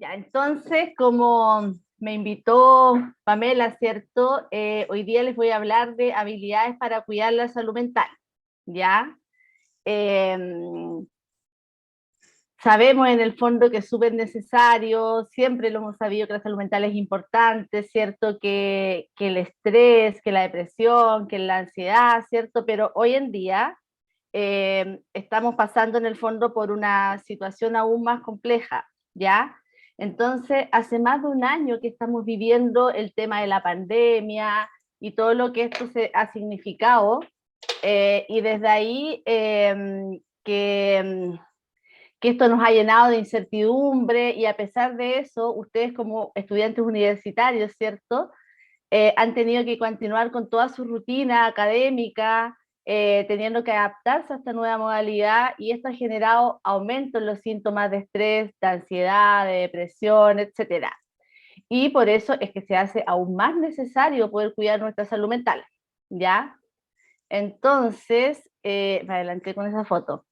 Ya, entonces, como me invitó Pamela, ¿cierto? Hoy día les voy a hablar de habilidades para cuidar la salud mental, ¿ya? Eh, Sabemos en el fondo que es súper necesario, siempre lo hemos sabido que la salud mental es importante, ¿cierto? Que el estrés, que la depresión, que la ansiedad, ¿cierto? Pero hoy en día estamos pasando en el fondo por una situación aún más compleja, ¿ya? Entonces, hace más de un año que estamos viviendo el tema de la pandemia y todo lo que esto se ha significado, y desde ahí que esto nos ha llenado de incertidumbre y a pesar de eso, ustedes como estudiantes universitarios, ¿cierto? Han tenido que continuar con toda su rutina académica, teniendo que adaptarse a esta nueva modalidad y esto ha generado aumento en los síntomas de estrés, de ansiedad, de depresión, etcétera. Y por eso es que se hace aún más necesario poder cuidar nuestra salud mental, ¿ya? Entonces, me adelanté con esa foto.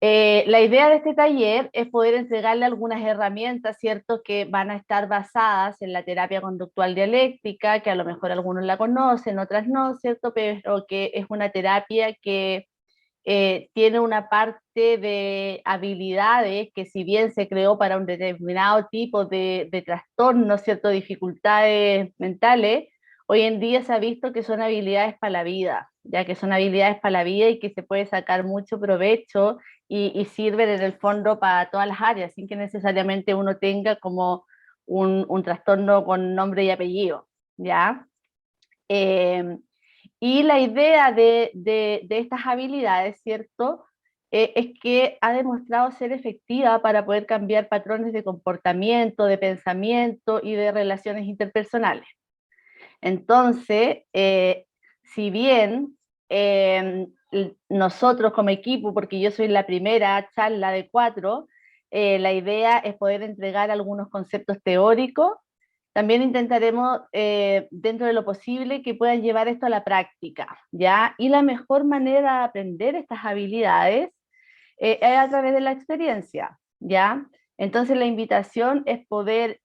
La idea de este taller es poder entregarle algunas herramientas, ¿cierto?, que van a estar basadas en la terapia conductual dialéctica, que a lo mejor algunos la conocen, otras no, ¿cierto?, pero que es una terapia que tiene una parte de habilidades que si bien se creó para un determinado tipo de trastornos, ¿cierto?, dificultades mentales, hoy en día se ha visto que son habilidades para la vida, ya que son habilidades para la vida y que se puede sacar mucho provecho y sirven en el fondo para todas las áreas, sin que necesariamente uno tenga como un trastorno con nombre y apellido, ¿ya? Eh, y la idea de estas habilidades, ¿cierto? Es que ha demostrado ser efectiva para poder cambiar patrones de comportamiento, de pensamiento y de relaciones interpersonales. Entonces, si bien eh, nosotros como equipo, porque yo soy la primera charla de cuatro, la idea es poder entregar algunos conceptos teóricos. También intentaremos, dentro de lo posible, que puedan llevar esto a la práctica, ¿ya? Y la mejor manera de aprender estas habilidades es a través de la experiencia, ¿ya? Entonces la invitación es poder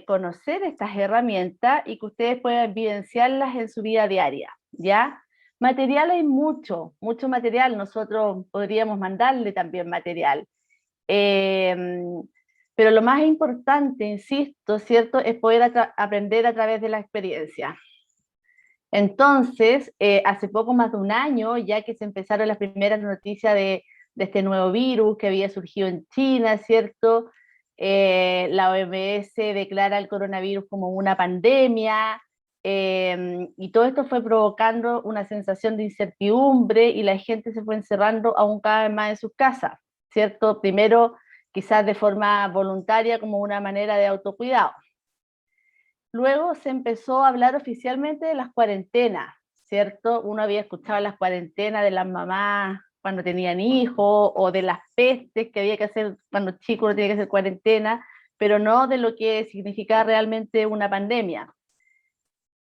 conocer estas herramientas y que ustedes puedan evidenciarlas en su vida diaria, ¿ya? Material hay mucho, mucho material, nosotros podríamos mandarle también material. Eh, pero lo más importante, insisto, ¿cierto?, es poder aprender a través de la experiencia. Entonces, hace poco más de un año, ya que se empezaron las primeras noticias de este nuevo virus que había surgido en China, ¿cierto? La OMS declara el coronavirus como una pandemia, y todo esto fue provocando una sensación de incertidumbre y la gente se fue encerrando aún cada vez más en sus casas, ¿cierto? Primero, quizás de forma voluntaria como una manera de autocuidado. Luego se empezó a hablar oficialmente de las cuarentenas, ¿cierto? Uno había escuchado las cuarentenas de las mamás cuando tenían hijos, o de las pestes que había que hacer cuando chico uno tenía que hacer cuarentena, pero no de lo que significaba realmente una pandemia.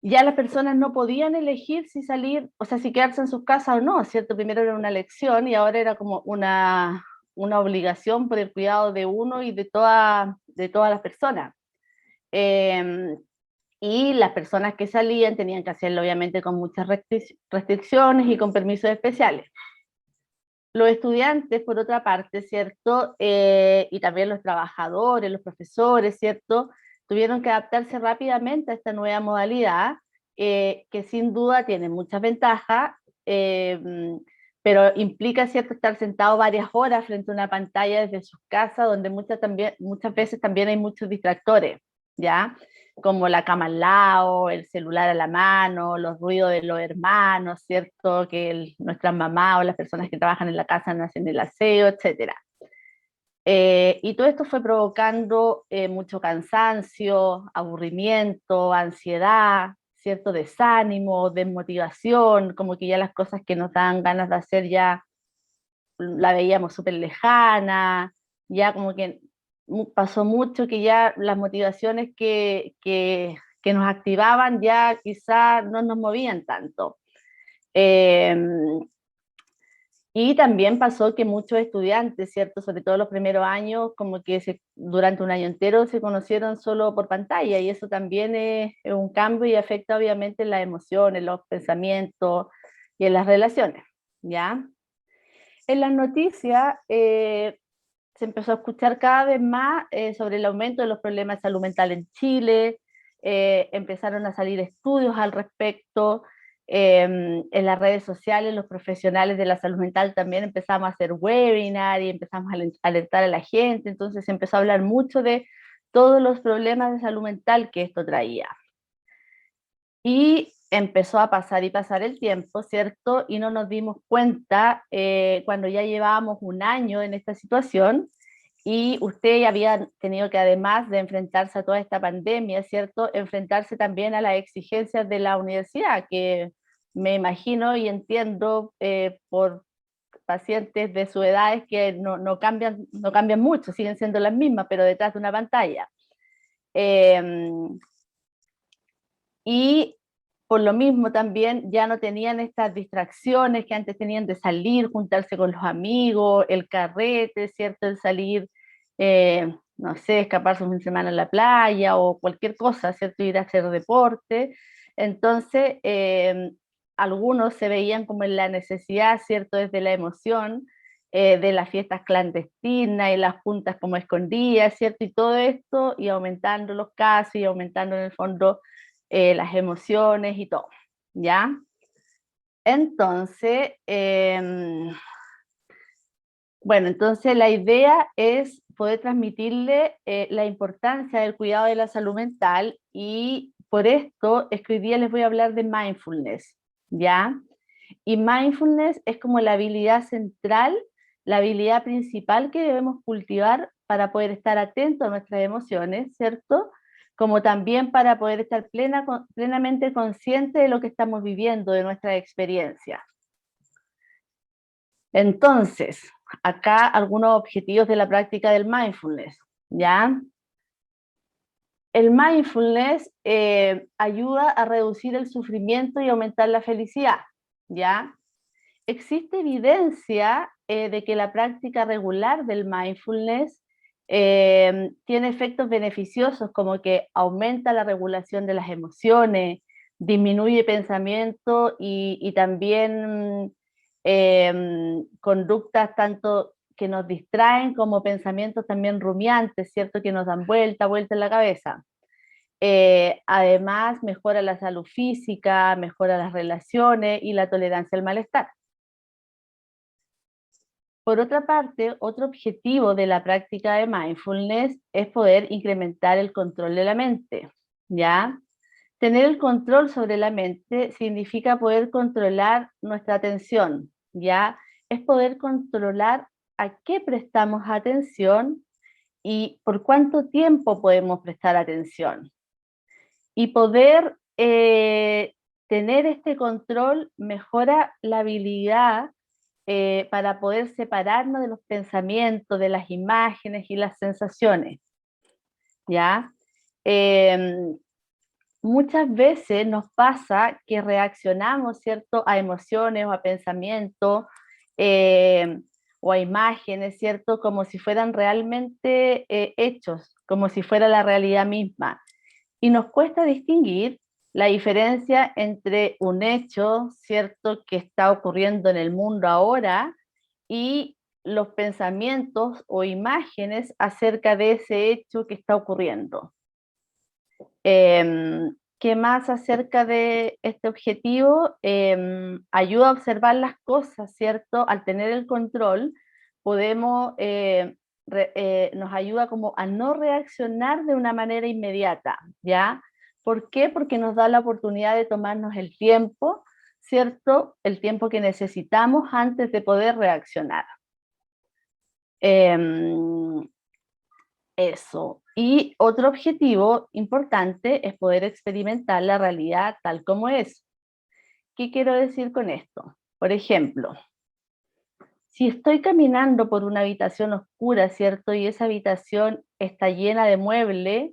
Ya las personas no podían elegir si salir, o sea, si quedarse en sus casas o no, ¿cierto? Primero era una elección y ahora era como una obligación por el cuidado de uno y de todas las personas. Eh, y las personas que salían tenían que hacerlo obviamente con muchas restricciones y con permisos especiales. Los estudiantes, por otra parte, ¿cierto? Y también los trabajadores, los profesores, ¿cierto? Tuvieron que adaptarse rápidamente a esta nueva modalidad, que sin duda tiene muchas ventajas, pero implica, ¿cierto?, estar sentado varias horas frente a una pantalla desde sus casas, donde muchas veces también hay muchos distractores, ¿ya? Como la cama al lado, el celular a la mano, los ruidos de los hermanos, ¿cierto? Que nuestras mamás o las personas que trabajan en la casa no hacen el aseo, etcétera. Y todo esto fue provocando mucho cansancio, aburrimiento, ansiedad, cierto desánimo, desmotivación, como que ya las cosas que nos dan ganas de hacer ya la veíamos súper lejana, ya como que pasó mucho que ya las motivaciones que nos activaban ya quizás no nos movían tanto. Eh, Y también pasó que muchos estudiantes, ¿cierto? Sobre todo los primeros años, como que durante un año entero se conocieron solo por pantalla y eso también es un cambio y afecta obviamente en las emociones, los pensamientos y en las relaciones, ¿ya? En las noticias se empezó a escuchar cada vez más sobre el aumento de los problemas de salud mental en Chile, empezaron a salir estudios al respecto, en las redes sociales los profesionales de la salud mental también empezamos a hacer webinar y empezamos a alertar a la gente, entonces se empezó a hablar mucho de todos los problemas de salud mental que esto traía. Y empezó a pasar y pasar el tiempo, ¿cierto? Y no nos dimos cuenta cuando ya llevábamos un año en esta situación y usted ya había tenido que, además de enfrentarse a toda esta pandemia, ¿cierto? Enfrentarse también a las exigencias de la universidad, que me imagino y entiendo por pacientes de su edad es que no cambian mucho, siguen siendo las mismas, pero detrás de una pantalla. Y por lo mismo también ya no tenían estas distracciones que antes tenían de salir, juntarse con los amigos, el carrete, ¿cierto? El salir, no sé, escaparse un fin de semana en la playa o cualquier cosa, ¿cierto? Ir a hacer deporte. Entonces, algunos se veían como en la necesidad, ¿cierto? Desde la emoción, de las fiestas clandestinas y las juntas como escondidas, ¿cierto? Y todo esto, y aumentando los casos y aumentando en el fondo las emociones y todo, ¿ya? Entonces, bueno, entonces la idea es poder transmitirle la importancia del cuidado de la salud mental y por esto es que hoy día les voy a hablar de mindfulness, ¿ya? Y mindfulness es como la habilidad central, la habilidad principal que debemos cultivar para poder estar atentos a nuestras emociones, ¿cierto? Como también para poder estar plenamente consciente de lo que estamos viviendo, de nuestra experiencia. Entonces, acá algunos objetivos de la práctica del mindfulness, ¿ya? El mindfulness ayuda a reducir el sufrimiento y aumentar la felicidad, ¿ya? Existe evidencia de que la práctica regular del mindfulness tiene efectos beneficiosos como que aumenta la regulación de las emociones, disminuye pensamiento y también conductas tanto que nos distraen como pensamientos también rumiantes, ¿cierto? Que nos dan vuelta en la cabeza. Además, mejora la salud física, mejora las relaciones y la tolerancia al malestar. Por otra parte, otro objetivo de la práctica de mindfulness es poder incrementar el control de la mente, ¿ya? Tener el control sobre la mente significa poder controlar nuestra atención, ¿ya? Es poder controlar a qué prestamos atención y por cuánto tiempo podemos prestar atención. Y poder tener este control mejora la habilidad para poder separarnos de los pensamientos, de las imágenes y las sensaciones, ¿ya? Eh, Muchas veces nos pasa que reaccionamos, ¿cierto?, a emociones o a pensamientos eh, o a imágenes, ¿cierto?, como si fueran realmente hechos, como si fuera la realidad misma. Y nos cuesta distinguir la diferencia entre un hecho, ¿cierto?, que está ocurriendo en el mundo ahora y los pensamientos o imágenes acerca de ese hecho que está ocurriendo. ¿Qué más acerca de este objetivo? Ayuda a observar las cosas, ¿cierto? Al tener el control, podemos, nos ayuda como a no reaccionar de una manera inmediata, ¿ya? ¿Por qué? Porque nos da la oportunidad de tomarnos el tiempo, ¿cierto? El tiempo que necesitamos antes de poder reaccionar. Eso. Y otro objetivo importante es poder experimentar la realidad tal como es. ¿Qué quiero decir con esto? Por ejemplo, si estoy caminando por una habitación oscura, ¿cierto? Y esa habitación está llena de muebles,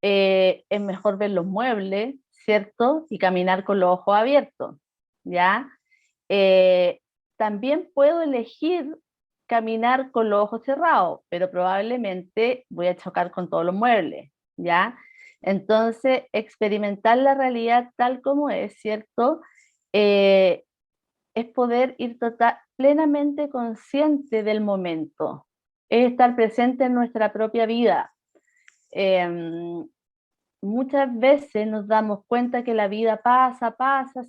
es mejor ver los muebles, ¿cierto? Y caminar con los ojos abiertos, ¿ya? Eh, también puedo elegir caminar con los ojos cerrados, pero probablemente voy a chocar con todos los muebles, ¿ya? Entonces, experimentar la realidad tal como es, ¿cierto? Eh, es poder ir plenamente consciente del momento, es estar presente en nuestra propia vida. Eh, Muchas veces nos damos cuenta que la vida pasa,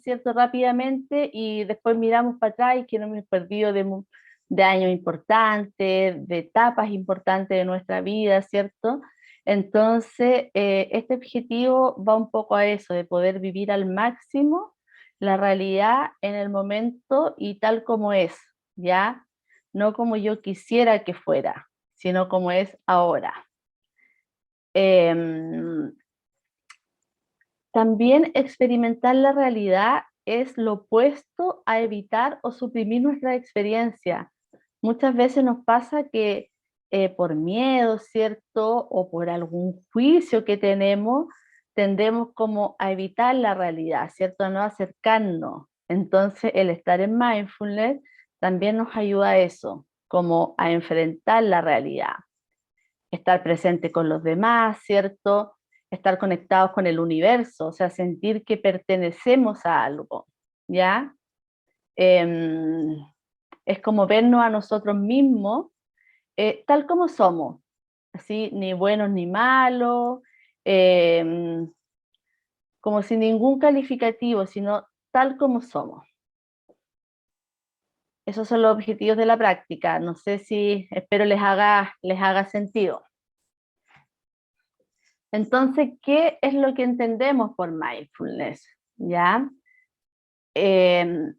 ¿cierto? Rápidamente y después miramos para atrás y que nos hemos perdido de años importantes, de etapas importantes de nuestra vida, ¿cierto? Entonces, este objetivo va un poco a eso, de poder vivir al máximo la realidad en el momento y tal como es, ¿ya? No como yo quisiera que fuera, sino como es ahora. Em, También experimentar la realidad es lo opuesto a evitar o suprimir nuestra experiencia. Muchas veces nos pasa que por miedo, ¿cierto? O por algún juicio que tenemos, tendemos como a evitar la realidad, ¿cierto? A no acercarnos. Entonces, el estar en mindfulness también nos ayuda a eso, como a enfrentar la realidad, estar presente con los demás, ¿cierto? Estar conectados con el universo, o sea, sentir que pertenecemos a algo, ¿ya? Eh, es como vernos a nosotros mismos tal como somos, así, ni buenos ni malos, eh, como sin ningún calificativo, sino tal como somos. Esos son los objetivos de la práctica. No sé si, espero les haga sentido. Entonces, ¿qué es lo que entendemos por mindfulness? ¿Ya? Eh,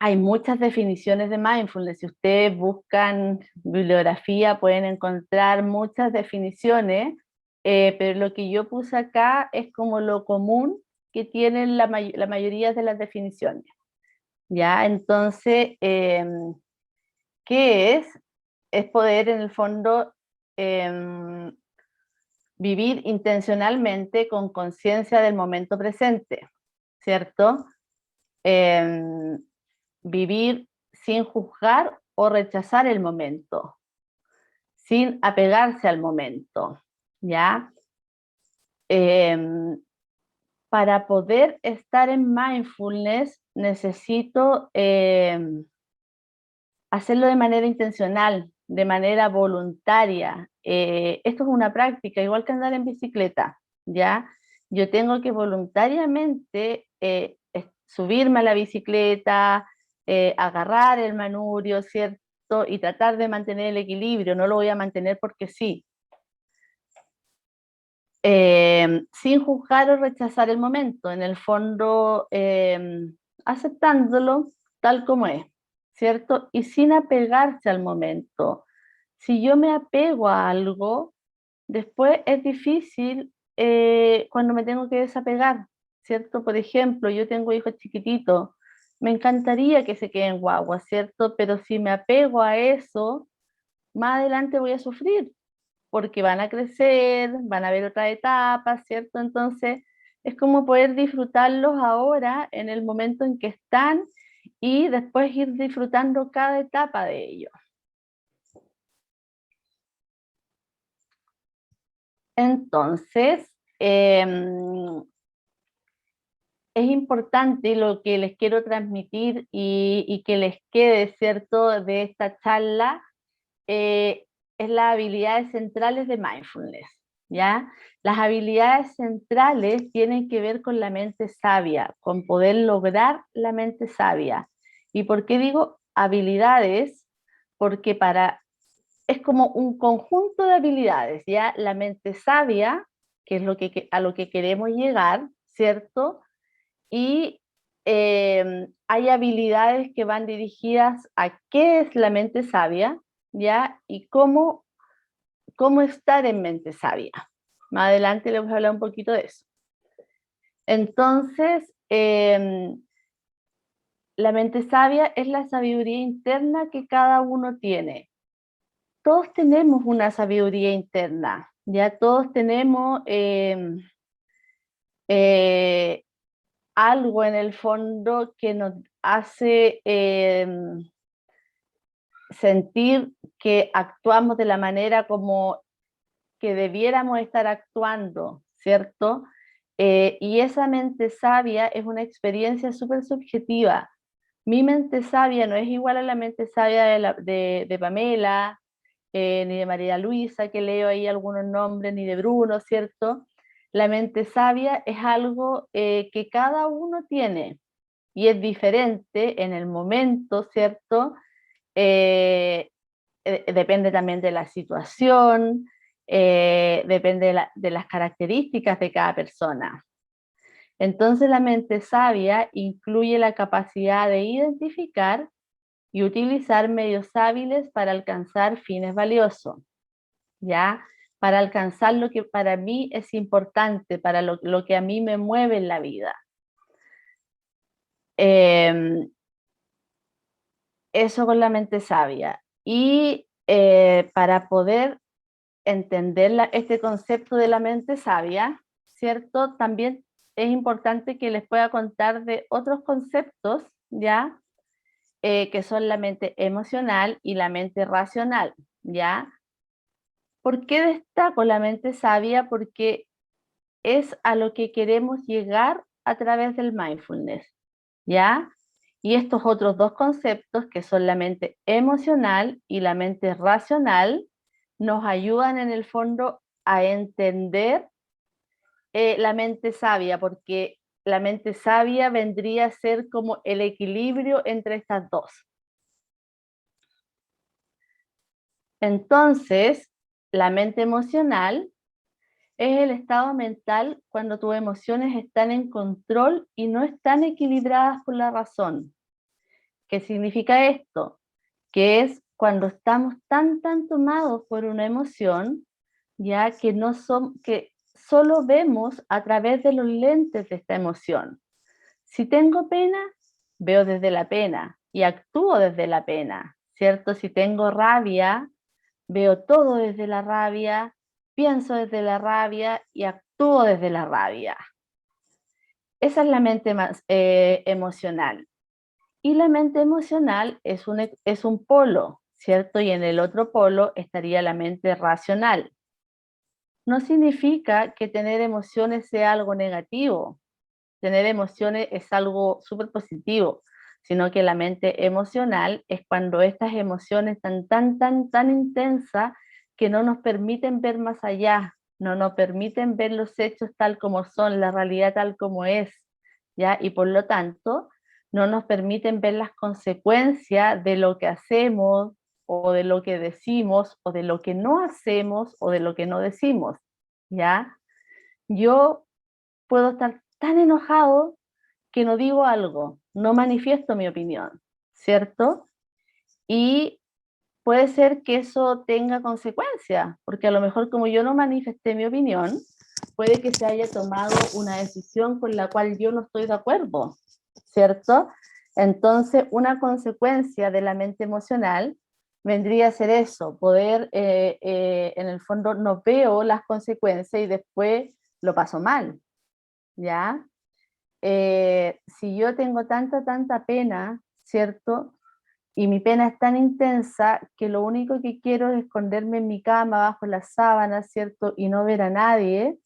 Hay muchas definiciones de mindfulness. Si ustedes buscan bibliografía, pueden encontrar muchas definiciones, pero lo que yo puse acá es como lo común que tienen la mayoría de las definiciones. ¿Ya? Entonces, ¿qué es? Es poder, en el fondo, vivir intencionalmente con conciencia del momento presente, ¿cierto? Eh, Vivir sin juzgar o rechazar el momento, sin apegarse al momento, ¿ya? Eh, para poder estar en mindfulness necesito hacerlo de manera intencional, de manera voluntaria. Esto es una práctica, igual que andar en bicicleta, ¿ya? Yo tengo que voluntariamente subirme a la bicicleta, agarrar el manubrio, ¿cierto? Y tratar de mantener el equilibrio, no lo voy a mantener porque sí. Sin juzgar o rechazar el momento, en el fondo aceptándolo tal como es, ¿cierto? Y sin apegarse al momento. Si yo me apego a algo, después es difícil cuando me tengo que desapegar, ¿cierto? Por ejemplo, yo tengo hijos chiquititos, me encantaría que se queden guagua, ¿cierto? Pero si me apego a eso, más adelante voy a sufrir porque van a crecer, van a ver otra etapa, ¿cierto? Entonces, es como poder disfrutarlos ahora en el momento en que están y después ir disfrutando cada etapa de ellos. Entonces, es importante lo que les quiero transmitir y que les quede, ¿cierto?, de esta charla, eh, es las habilidades centrales de mindfulness, ¿ya? Las habilidades centrales tienen que ver con la mente sabia, con poder lograr la mente sabia. ¿Y por qué digo habilidades? Porque es como un conjunto de habilidades, ¿ya? La mente sabia, que es a lo que queremos llegar, ¿cierto? Y hay habilidades que van dirigidas a qué es la mente sabia, ¿ya? Y cómo estar en mente sabia. Más adelante les voy a hablar un poquito de eso. Entonces, la mente sabia es la sabiduría interna que cada uno tiene. Todos tenemos una sabiduría interna, ya todos tenemos eh, algo en el fondo que nos hace sentir que actuamos de la manera como que debiéramos estar actuando, ¿cierto? Y esa mente sabia es una experiencia súper subjetiva. Mi mente sabia no es igual a la mente sabia de Pamela, ni de María Luisa, que leo ahí algunos nombres, ni de Bruno, ¿cierto? La mente sabia es algo que cada uno tiene y es diferente en el momento, ¿cierto? Eh, Depende también de la situación, depende de las características de cada persona. Entonces la mente sabia incluye la capacidad de identificar y utilizar medios hábiles para alcanzar fines valiosos, ¿ya? Para alcanzar lo que para mí es importante, para lo que a mí me mueve en la vida. Eso con la mente sabia. Y para poder entender este concepto de la mente sabia, ¿cierto? También es importante que les pueda contar de otros conceptos, ¿ya? Que son la mente emocional y la mente racional, ¿ya? ¿Por qué destaco la mente sabia? Porque es a lo que queremos llegar a través del mindfulness, ¿ya? Y estos otros dos conceptos, que son la mente emocional y la mente racional, nos ayudan en el fondo a entender la mente sabia, porque la mente sabia vendría a ser como el equilibrio entre estas dos. Entonces, la mente emocional es el estado mental cuando tus emociones están en control y no están equilibradas por la razón. ¿Qué significa esto? Que es cuando estamos tan tomados por una emoción, ya que no son, que solo vemos a través de los lentes de esta emoción. Si tengo pena, veo desde la pena y actúo desde la pena, ¿cierto? Si tengo rabia, veo todo desde la rabia, pienso desde la rabia y actúo desde la rabia. Esa es la mente más, emocional. Y la mente emocional es un polo, ¿cierto? Y en el otro polo estaría la mente racional. No significa que tener emociones sea algo negativo. Tener emociones es algo súper positivo, sino que la mente emocional es cuando estas emociones están tan intensas que no nos permiten ver más allá, no nos permiten ver los hechos tal como son, la realidad tal como es, ¿ya? Y por lo tanto, no nos permiten ver las consecuencias de lo que hacemos o de lo que decimos o de lo que no hacemos o de lo que no decimos, ¿ya? Yo puedo estar tan enojado que no digo algo, no manifiesto mi opinión, ¿cierto? Y puede ser que eso tenga consecuencias, porque a lo mejor como yo no manifesté mi opinión, puede que se haya tomado una decisión con la cual yo no estoy de acuerdo, ¿cierto? Entonces, una consecuencia de la mente emocional vendría a ser eso, poder, en el fondo, no veo las consecuencias y después lo paso mal, ¿ya? Si yo tengo tanta pena, ¿cierto? Y mi pena es tan intensa que lo único que quiero es esconderme en mi cama, bajo las sábanas, ¿cierto? Y no ver a nadie.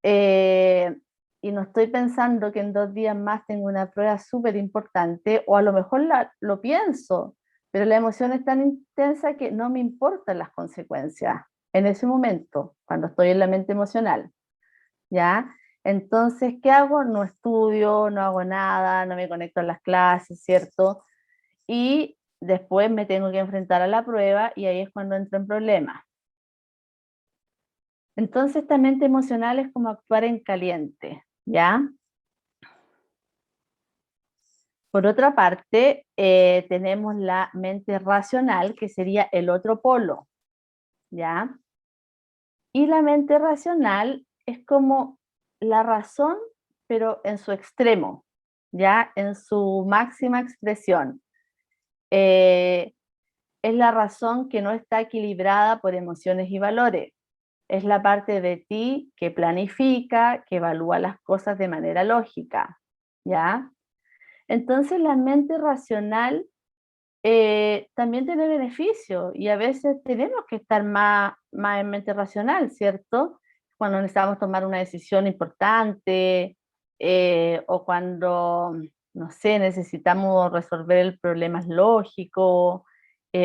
eh, y no estoy pensando que en 2 días más tengo una prueba súper importante, o a lo mejor lo pienso, pero la emoción es tan intensa que no me importan las consecuencias en ese momento, cuando estoy en la mente emocional. ¿Ya? Entonces, ¿qué hago? No estudio, no hago nada, no me conecto a las clases, ¿cierto? Y después me tengo que enfrentar a la prueba y ahí es cuando entro en problemas. Entonces, esta mente emocional es como actuar en caliente, ¿ya? Por otra parte, tenemos la mente racional, que sería el otro polo, ¿ya? Y la mente racional es como la razón, pero en su extremo, ¿ya? En su máxima expresión. Eh, es la razón que no está equilibrada por emociones y valores. Es la parte de ti que planifica, que evalúa las cosas de manera lógica. ¿ya? Entonces la mente racional también tiene beneficio y a veces tenemos que estar más en mente racional, ¿cierto? Cuando necesitamos tomar una decisión importante o cuando, no sé, necesitamos resolver el problema lógico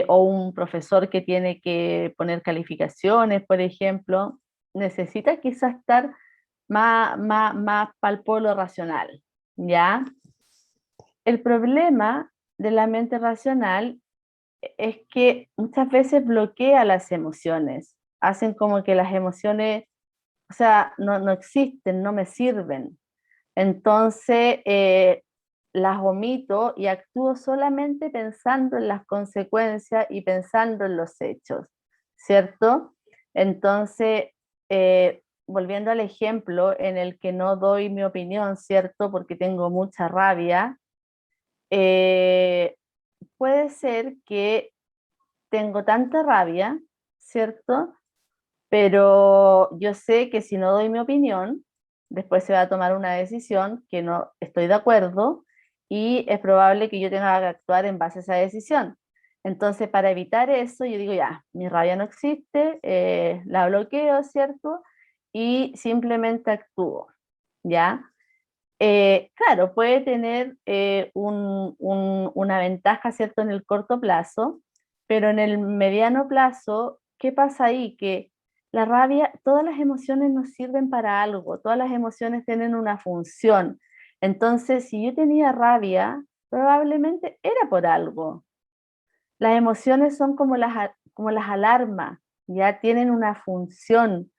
o un profesor que tiene que poner calificaciones, por ejemplo, necesita quizás estar más para el polo racional, ¿ya? El problema de la mente racional es que muchas veces bloquea las emociones, hacen como que las emociones, o sea, no existen, no me sirven. Entonces, las omito y actúo solamente pensando en las consecuencias y pensando en los hechos, ¿cierto? Entonces, volviendo al ejemplo en el que no doy mi opinión, ¿cierto? Porque tengo mucha rabia, eh, puede ser que tengo tanta rabia, ¿cierto? Pero yo sé que si no doy mi opinión, después se va a tomar una decisión que no estoy de acuerdo y es probable que yo tenga que actuar en base a esa decisión. Entonces, para evitar eso, yo digo, ya, mi rabia no existe, la bloqueo, ¿cierto? Y simplemente actúo, ¿ya? Claro, puede tener una ventaja, ¿cierto?, en el corto plazo, pero en el mediano plazo, ¿qué pasa ahí? Que la rabia, todas las emociones nos sirven para algo, todas las emociones tienen una función. Entonces, si yo tenía rabia, probablemente era por algo. Las emociones son como las alarmas, ya tienen una función.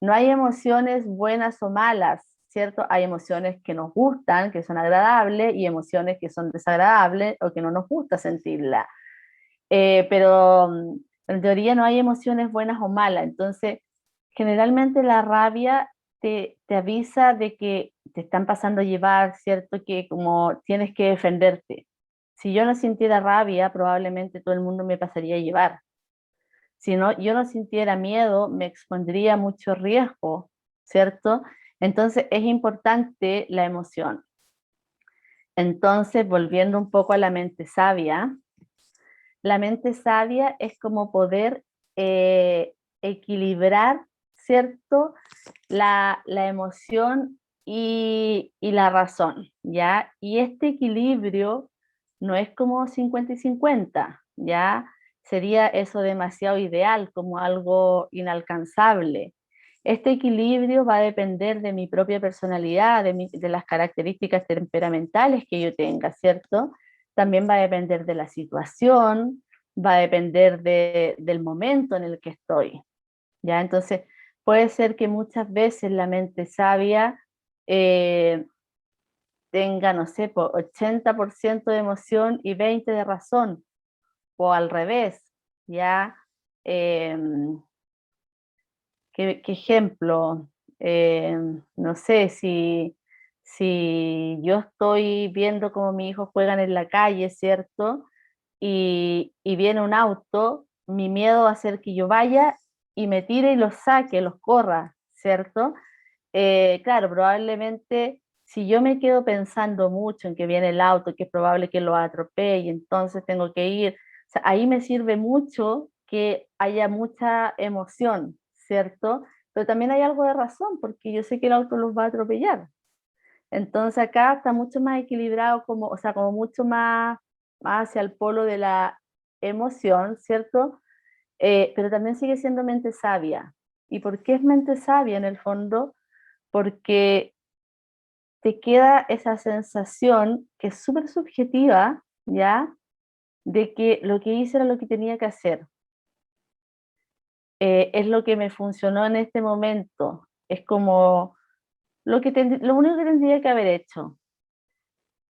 No hay emociones buenas o malas, ¿cierto? Hay emociones que nos gustan, que son agradables, y emociones que son desagradables o que no nos gusta sentirla. Pero en teoría no hay emociones buenas o malas. Entonces, generalmente la rabia te avisa de que te están pasando a llevar, ¿cierto? Que como tienes que defenderte. Si yo no sintiera rabia, probablemente todo el mundo me pasaría a llevar. Si no, yo no sintiera miedo, me expondría a mucho riesgo, ¿cierto? Entonces es importante la emoción. Entonces, volviendo un poco a la mente sabia es como poder equilibrar, ¿cierto? La emoción y la razón, ¿ya? Y este equilibrio no es como 50 y 50, ¿ya? Sería eso demasiado ideal, como algo inalcanzable. Este equilibrio va a depender de mi propia personalidad, de las características temperamentales que yo tenga, ¿cierto? También va a depender de la situación, va a depender del momento en el que estoy, ¿ya? Entonces, puede ser que muchas veces la mente sabia eh, tenga, no sé, 80% de emoción y 20% de razón, o al revés, ¿ya? Eh, ¿qué ejemplo? No sé, si yo estoy viendo cómo mis hijos juegan en la calle, ¿cierto? Y viene un auto, mi miedo va a ser que yo vaya y me tire y los saque, los corra, ¿cierto? Claro, probablemente si yo me quedo pensando mucho en que viene el auto, que es probable que lo atropelle, entonces tengo que ir, o sea, ahí me sirve mucho que haya mucha emoción, ¿cierto? Pero también hay algo de razón, porque yo sé que el auto los va a atropellar. Entonces acá está mucho más equilibrado, como, o sea, como mucho más hacia el polo de la emoción, ¿cierto? Pero también sigue siendo mente sabia. ¿Y por qué es mente sabia en el fondo? Porque te queda esa sensación que es súper subjetiva, ¿ya? De que lo que hice era lo que tenía que hacer. Es lo que me funcionó en este momento. Es como lo único que tendría que haber hecho.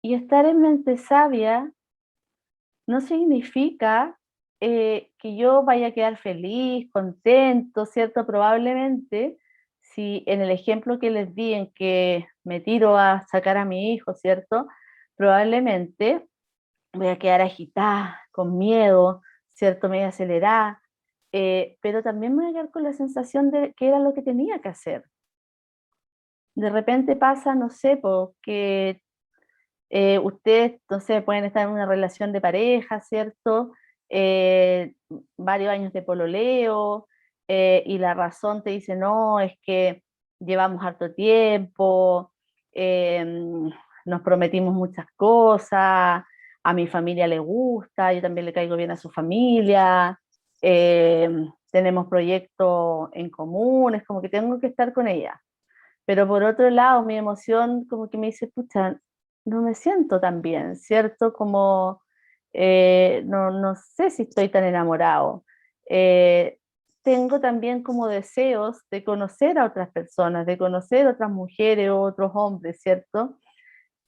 Y estar en mente sabia no significa que yo vaya a quedar feliz, contento, ¿cierto? Probablemente, si en el ejemplo que les di en que me tiro a sacar a mi hijo, ¿cierto? Probablemente voy a quedar agitada, con miedo, ¿cierto? Me voy a acelerar, pero también me voy a quedar con la sensación de que era lo que tenía que hacer. De repente pasa, no sé, porque Ustedes, entonces, pueden estar en una relación de pareja, ¿cierto? Eh, Varios años de pololeo, y la razón te dice, no, es que llevamos harto tiempo, eh, nos prometimos muchas cosas, a mi familia le gusta, yo también le caigo bien a su familia, eh, tenemos proyectos en común, es como que tengo que estar con ella. Pero por otro lado, mi emoción como que me dice, pucha, no me siento tan bien, ¿cierto? Como no sé si estoy tan enamorado. Eh, Tengo también como deseos de conocer a otras personas, de conocer otras mujeres o otros hombres, ¿cierto?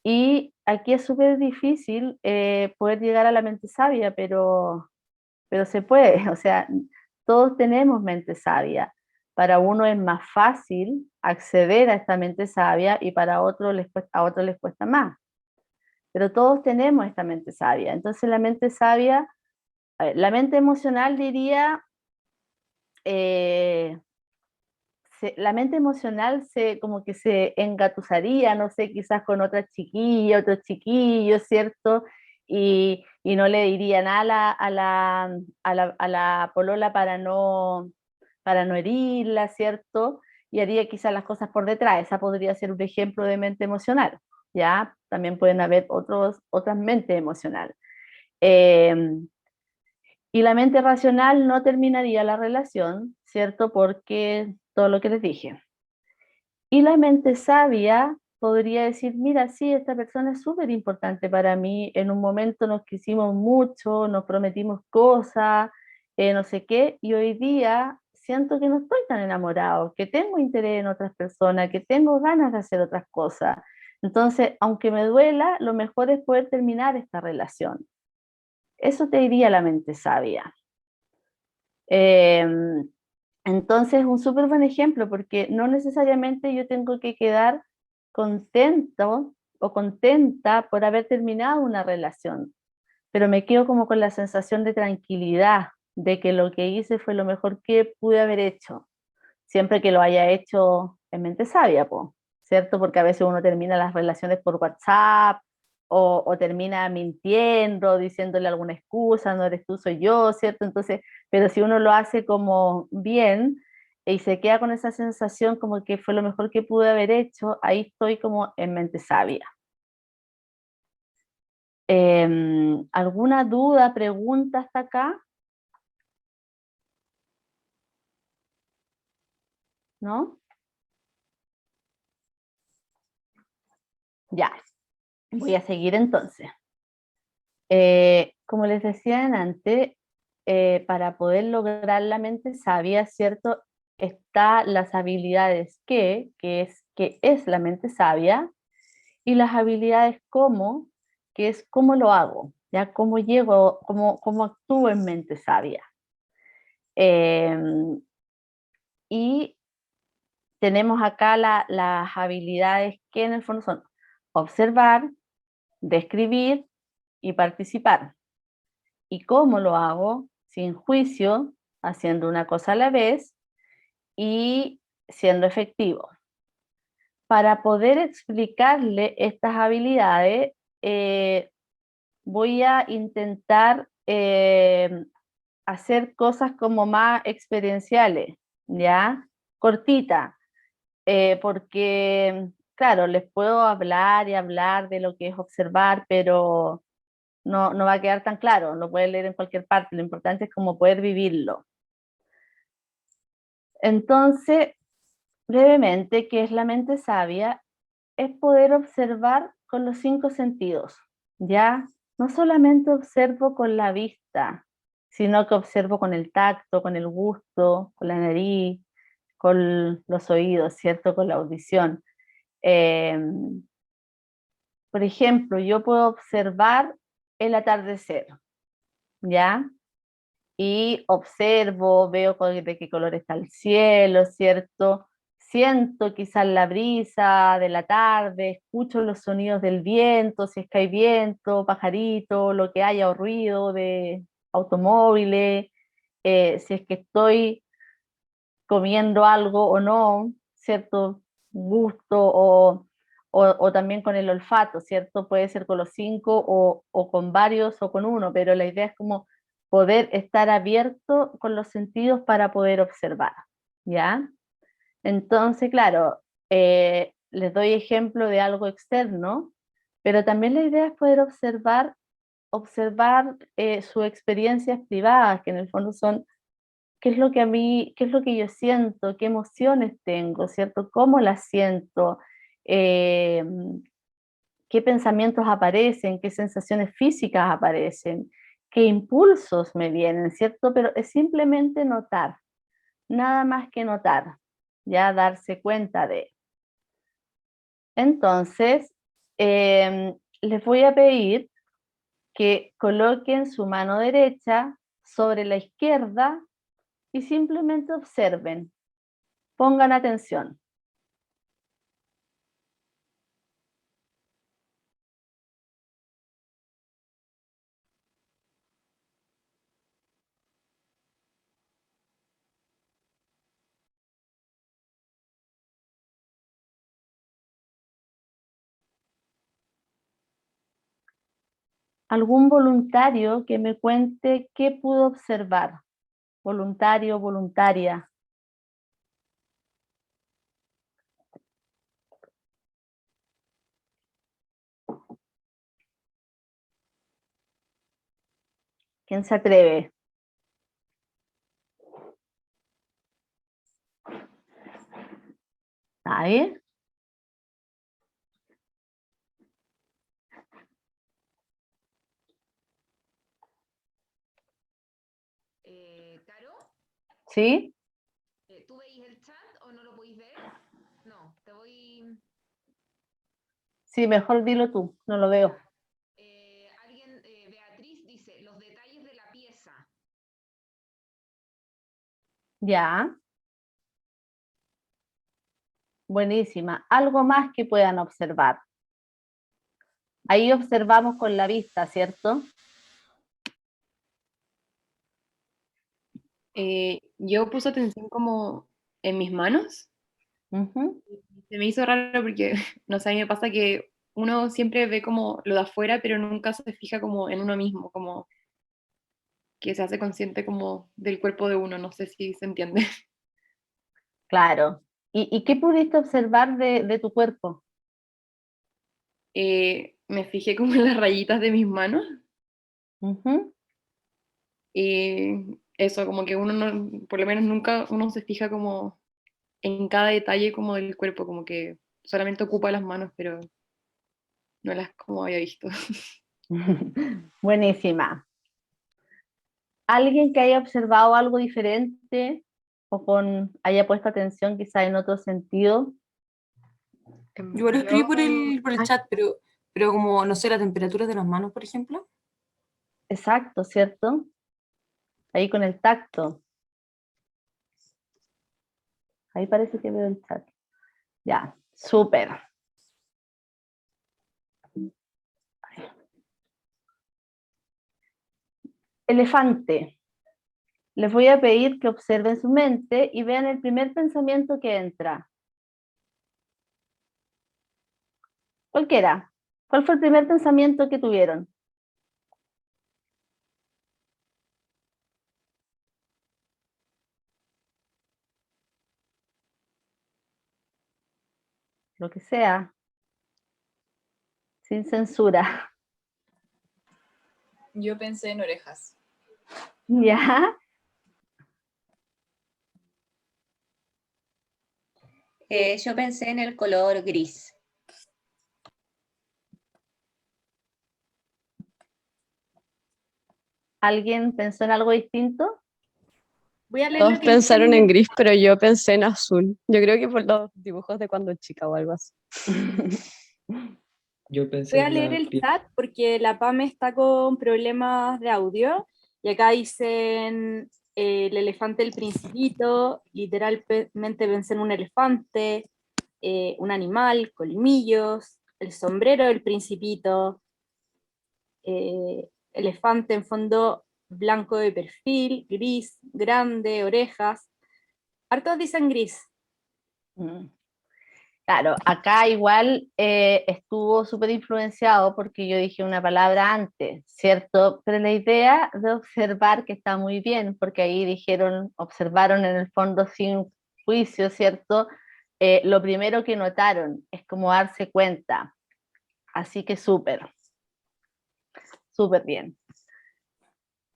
Y aquí es súper difícil poder llegar a la mente sabia, pero se puede, o sea, todos tenemos mente sabia. Para uno es más fácil acceder a esta mente sabia y para otros a otros les cuesta más. Pero todos tenemos esta mente sabia. Entonces la mente sabia, a ver, la mente emocional diría, eh, la mente emocional se como que se engatusaría, no sé, quizás con otra chiquilla, otro chiquillo, ¿cierto? Y no le diría nada a la polola para no herirla, ¿cierto? Y haría quizás las cosas por detrás. Esa podría ser un ejemplo de mente emocional, ¿ya? También pueden haber otras mentes emocionales. Eh, y la mente racional no terminaría la relación, ¿cierto? Porque todo lo que les dije. Y la mente sabia podría decir, mira, sí, esta persona es súper importante para mí, en un momento nos quisimos mucho, nos prometimos cosas, no sé qué, y hoy día siento que no estoy tan enamorado, que tengo interés en otras personas, que tengo ganas de hacer otras cosas. Entonces, aunque me duela, lo mejor es poder terminar esta relación. Eso te diría la mente sabia. Eh, entonces, es un súper buen ejemplo porque no necesariamente yo tengo que quedar contento o contenta por haber terminado una relación, pero me quedo como con la sensación de tranquilidad, de que lo que hice fue lo mejor que pude haber hecho, siempre que lo haya hecho en mente sabia, po, ¿cierto? Porque a veces uno termina las relaciones por WhatsApp o termina mintiendo, diciéndole alguna excusa, no eres tú, soy yo, ¿cierto? Entonces, pero si uno lo hace como bien y se queda con esa sensación como que fue lo mejor que pude haber hecho, ahí estoy como en mente sabia. ¿Alguna duda, pregunta hasta acá? ¿No? Ya, voy a seguir entonces. Como les decía antes, para poder lograr la mente sabia, ¿cierto? Está las habilidades que es la mente sabia, y las habilidades cómo, que es cómo lo hago, ya cómo llego, cómo actúo en mente sabia. Eh, y tenemos acá las habilidades que en el fondo son observar, describir y participar. ¿Y cómo lo hago? Sin juicio, haciendo una cosa a la vez y siendo efectivo. Para poder explicarle estas habilidades, voy a intentar hacer cosas como más experienciales, ¿ya? Cortita, porque, claro, les puedo hablar y hablar de lo que es observar, pero no va a quedar tan claro, lo puedes leer en cualquier parte, lo importante es como poder vivirlo. Entonces, brevemente, ¿qué es la mente sabia? Es poder observar con los cinco sentidos, ¿ya? No solamente observo con la vista, sino que observo con el tacto, con el gusto, con la nariz, con los oídos, ¿cierto? Con la audición. Eh, por ejemplo, yo puedo observar el atardecer, ¿ya? Y observo, veo de qué color está el cielo, ¿cierto? Siento quizás la brisa de la tarde, escucho los sonidos del viento, si es que hay viento, pajarito, lo que haya, o ruido de automóviles, si es que estoy comiendo algo o no, ¿cierto? Gusto o también con el olfato, ¿cierto? Puede ser con los 5 o con varios o con uno, pero la idea es como poder estar abierto con los sentidos para poder observar, ¿ya? Entonces, claro, les doy ejemplo de algo externo, pero también la idea es poder observar sus experiencias privadas, que en el fondo son qué es lo que a mí, qué es lo que yo siento, qué emociones tengo, ¿cierto? ¿Cómo las siento? Eh, ¿Qué pensamientos aparecen? ¿Qué sensaciones físicas aparecen? ¿Qué impulsos me vienen, ¿cierto? Pero es simplemente notar, nada más que notar, ya darse cuenta de. Entonces, les voy a pedir que coloquen su mano derecha sobre la izquierda y simplemente observen, pongan atención. ¿Algún voluntario que me cuente qué pudo observar? Voluntario, voluntaria. ¿Quién se atreve? ¿Nadie? Caro, ¿Sí? ¿tú veis el chat o no lo podéis ver? No, te voy... Sí, mejor dilo tú, no lo Ya. veo. Alguien, Beatriz dice, los detalles de la pieza. Ya, buenísima. Algo más que puedan observar. Ahí observamos con la vista, ¿cierto? Yo puse atención como en mis manos. Ujú. Se me hizo raro porque, no sé, a mí me pasa que uno siempre ve como lo de afuera, pero nunca se fija como en uno mismo, como que se hace consciente como del cuerpo de uno, no sé si se entiende. Claro. ¿Y qué pudiste observar de tu cuerpo? Me fijé como en las rayitas de mis manos. Ujú. Eso, como que uno no, por lo menos nunca uno se fija como en cada detalle como del cuerpo, como que solamente ocupa las manos, pero no las como había visto. Buenísima. ¿Alguien que haya observado algo diferente o haya puesto atención quizá en otro sentido? Yo lo escribí por el Ah, chat, pero como, no sé, la temperatura de las manos, por ejemplo. exacto, ¿cierto? Ahí con el tacto. Ahí parece que veo el chat. Ya, súper. Elefante. Les voy a pedir que observen su mente y vean el primer pensamiento que entra. Cualquiera. ¿Cuál fue el primer pensamiento que tuvieron? Lo que sea, sin censura. Yo pensé en orejas. ¿Ya? Yo pensé en el color gris. ¿Alguien pensó en algo distinto? Voy a leer Todos lo que dice pensaron en en el gris, pero yo pensé en azul. Yo creo que por los dibujos de cuando chica o algo así. Yo Voy pensé a en leer la el piel. chat porque la PAME está con problemas de audio y acá dicen el elefante del principito, literalmente pensé en un elefante, un animal, colmillos, el sombrero del principito, elefante en fondo blanco de perfil, gris, grande, orejas. Hartos dicen gris. Mm. Claro, acá igual estuvo súper influenciado porque yo dije una palabra antes, ¿cierto? Pero la idea de observar que está muy bien, porque ahí dijeron, observaron en el fondo sin juicio, ¿cierto? Lo primero que notaron es como darse cuenta. Así que súper, súper bien.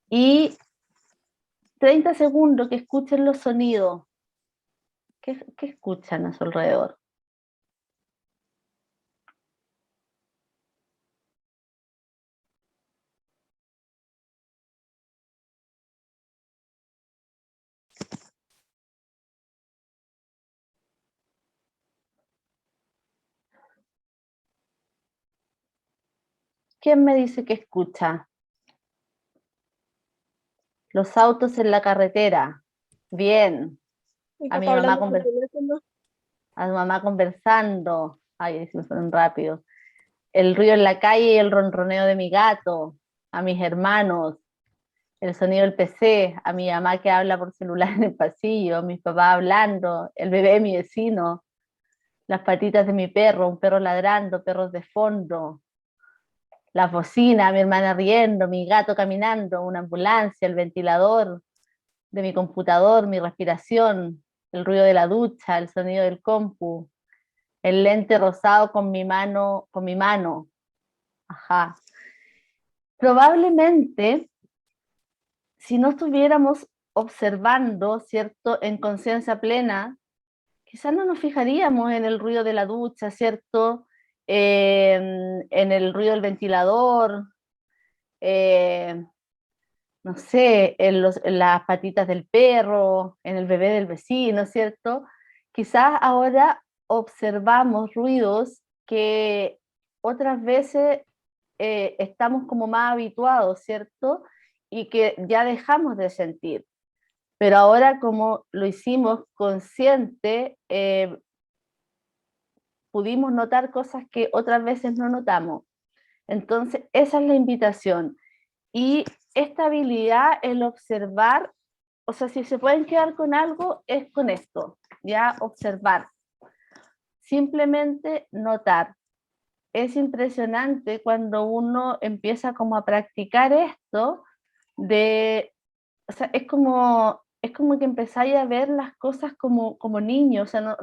Y 30 segundos que escuchen los sonidos. ¿Qué escuchan a su alrededor? ¿Quién me dice que escucha? Los autos en la carretera. Bien. Mi A mi papá mamá, hablando por teléfono. a mi mamá conversando. Ay, se me fueron rápido. El ruido en la calle y el ronroneo de mi gato. A mis hermanos. El sonido del PC. A mi mamá que habla por celular en el pasillo. A mis papás hablando. El bebé de mi vecino. Las patitas de mi perro. Un perro ladrando. Perros de fondo. Las bocinas. Mi hermana riendo. Mi gato caminando. Una ambulancia. El ventilador de mi computador, mi respiración, el ruido de la ducha, el sonido del compu, el lente rosado con mi mano. Ajá. Probablemente, si no estuviéramos observando, ¿cierto?, en conciencia plena, quizás no nos fijaríamos en el ruido de la ducha, ¿cierto? En el ruido del ventilador, eh, no sé, en las patitas del perro, en el bebé del vecino, ¿cierto? Quizás ahora observamos ruidos que otras veces estamos como más habituados, ¿cierto? Y que ya dejamos de sentir. Pero ahora como lo hicimos consciente, pudimos notar cosas que otras veces no notamos. Entonces, esa es la invitación. Y esta habilidad, el observar, o sea, si se pueden quedar con algo, es con esto, ya observar. Simplemente notar. Es impresionante cuando uno empieza como a practicar esto, o sea, es como que empezáis a ver las cosas como niños, o sea,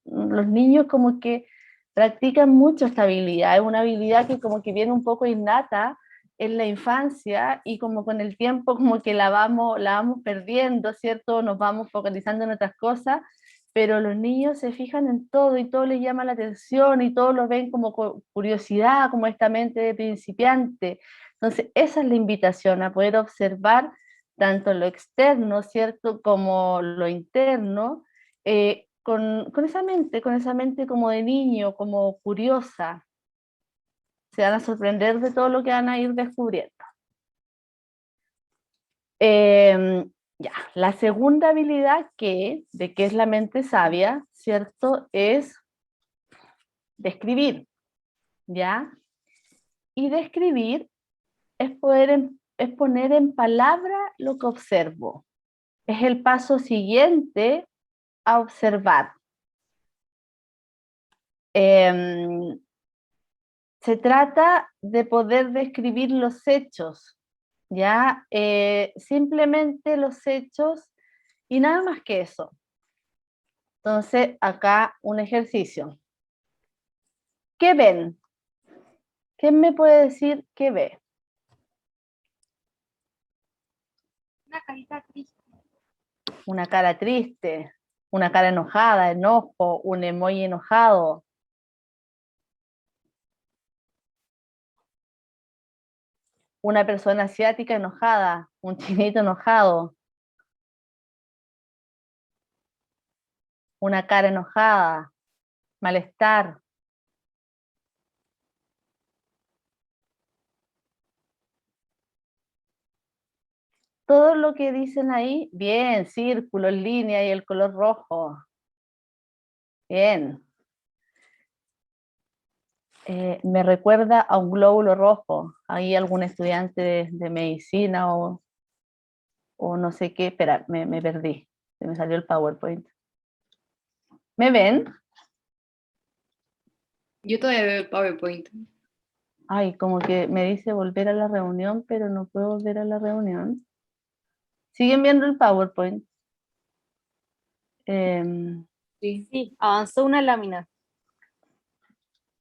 los niños como que practican mucho esta habilidad, es una habilidad que como que viene un poco innata en la infancia y como con el tiempo como que la vamos perdiendo, ¿cierto? Nos vamos focalizando en otras cosas, pero los niños se fijan en todo y todo les llama la atención y todo lo ven como curiosidad, como esta mente de principiante. Entonces, esa es la invitación, a poder observar tanto lo externo, ¿cierto?, como lo interno, con esa mente como de niño, como curiosa. Se van a sorprender de todo lo que van a ir descubriendo. Ya, la segunda habilidad de que es la mente sabia, ¿cierto?, es describir, ¿ya? Y describir es es poner en palabra lo que observo. Es el paso siguiente a observar. Se trata de poder describir los hechos, ¿ya? Simplemente los hechos y nada más que eso. Entonces, acá un ejercicio. ¿Qué ven? ¿Quién me puede decir qué ve? Una carita triste. Una cara triste, una cara enojada, enojo, un emoji enojado. Una persona asiática enojada, un chinito enojado, una cara enojada, malestar. Todo lo que dicen ahí, bien, círculos, líneas y el color rojo. Bien. Me recuerda a un glóbulo rojo. Hay algún estudiante de medicina o no sé qué. Espera, me perdí. Se me salió el PowerPoint. ¿Me ven? Yo todavía veo el PowerPoint. Ay, como que me dice volver a la reunión, pero no puedo volver a la reunión. ¿Siguen viendo el PowerPoint? Em, Sí. Sí, avanzó una lámina.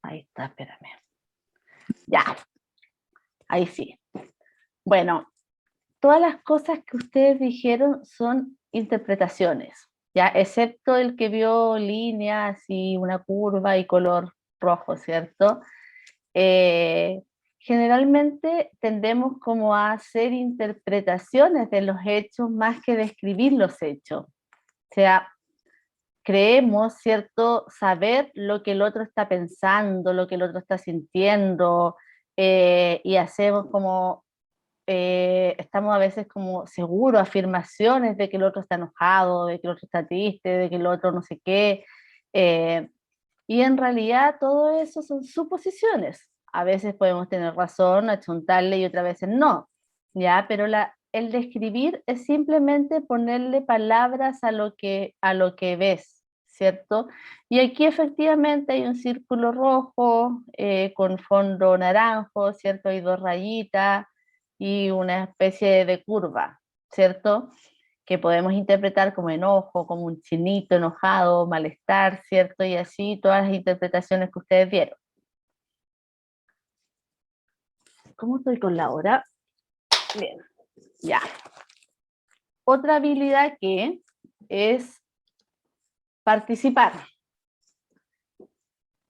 Ahí está, espérame. Ya, ahí sí. Bueno, todas las cosas que ustedes dijeron son interpretaciones, ya, excepto el que vio líneas y una curva y color rojo, ¿cierto? Eh, Generalmente tendemos como a hacer interpretaciones de los hechos más que describir los hechos. O sea, creemos, ¿cierto?, saber lo que el otro está pensando, lo que el otro está sintiendo, y hacemos como, estamos a veces como seguros, afirmaciones de que el otro está enojado, de que el otro está triste, de que el otro no sé qué, eh, y en realidad todo eso son suposiciones. A veces podemos tener razón, achuntarle y otras veces no, ¿ya? Pero el describir es simplemente ponerle palabras a lo que ves, ¿cierto? Y aquí efectivamente hay un círculo rojo con fondo naranjo, ¿cierto? Hay dos rayitas y una especie de curva, ¿cierto? Que podemos interpretar como enojo, como un chinito enojado, malestar, ¿cierto? Y así todas las interpretaciones que ustedes vieron. ¿Cómo estoy con la hora? Bien, ya. Otra habilidad que es participar.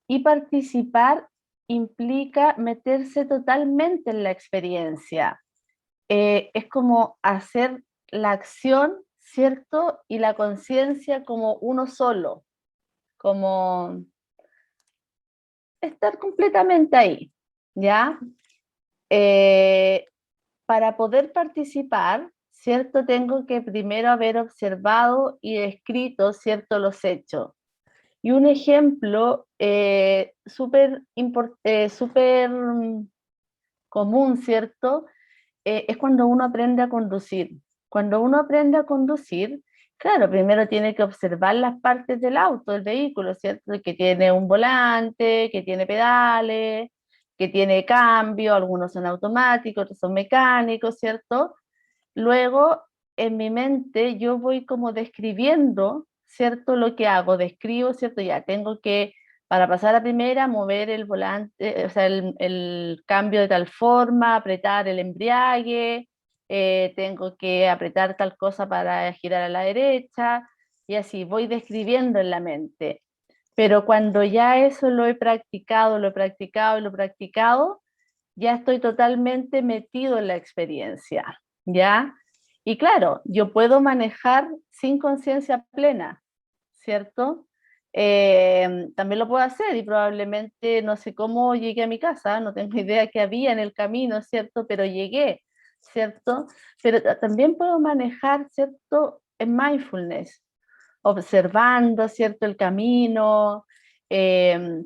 Y participar implica meterse totalmente en la experiencia. Es como hacer la acción, ¿cierto? Y la conciencia como uno solo, como estar completamente ahí, ¿ya? Eh, para poder participar, ¿cierto? Tengo que primero haber observado y escrito, ¿cierto?, los hechos. Y un ejemplo súper común, ¿cierto? Es cuando uno aprende a conducir. Cuando uno aprende a conducir, claro, primero tiene que observar las partes del auto, del vehículo, ¿cierto? Que tiene un volante, que tiene pedales, que tiene cambio, algunos son automáticos, otros son mecánicos, ¿cierto? Luego, en mi mente, yo voy como describiendo, ¿cierto? Lo que hago, describo, ¿cierto? Ya tengo que, para pasar a primera, mover el volante, o sea, el cambio de tal forma, apretar el embriague, tengo que apretar tal cosa para girar a la derecha, y así voy describiendo en la mente. Pero cuando ya eso lo he practicado, lo he practicado y lo he practicado, ya estoy totalmente metido en la experiencia, ¿ya? Y claro, yo puedo manejar sin conciencia plena, ¿cierto? También lo puedo hacer y probablemente no sé cómo llegué a mi casa, no tengo idea qué había en el camino, ¿cierto? Pero llegué, ¿cierto? Pero también puedo manejar, ¿cierto? En mindfulness, observando, ¿cierto? El camino, eh,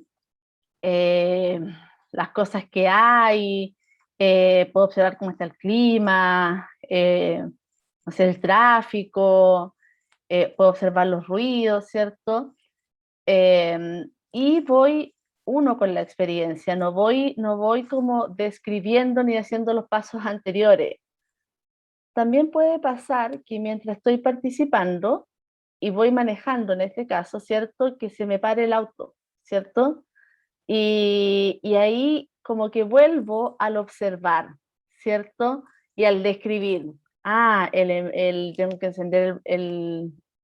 eh, las cosas que hay, puedo observar cómo está el clima, no sé, el tráfico, puedo observar los ruidos, ¿cierto? Y voy uno con la experiencia, no voy como describiendo ni haciendo los pasos anteriores. También puede pasar que mientras estoy participando y voy manejando en este caso, ¿cierto? Que se me pare el auto, ¿cierto? Y ahí como que vuelvo al observar, ¿cierto? Y al describir. Ah, tengo que encender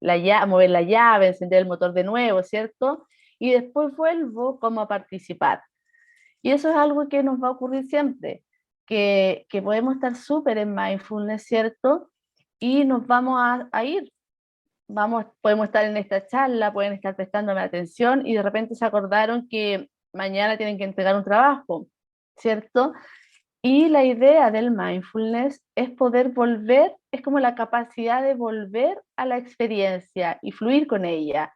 la llave, mover la llave, encender el motor de nuevo, ¿cierto? Y después vuelvo como a participar. Y eso es algo que nos va a ocurrir siempre, que podemos estar súper en mindfulness, ¿cierto? Y nos vamos a ir. Podemos estar en esta charla, pueden estar prestándome atención y de repente se acordaron que mañana tienen que entregar un trabajo, ¿cierto? Y la idea del mindfulness es poder volver, es como la capacidad de volver a la experiencia y fluir con ella.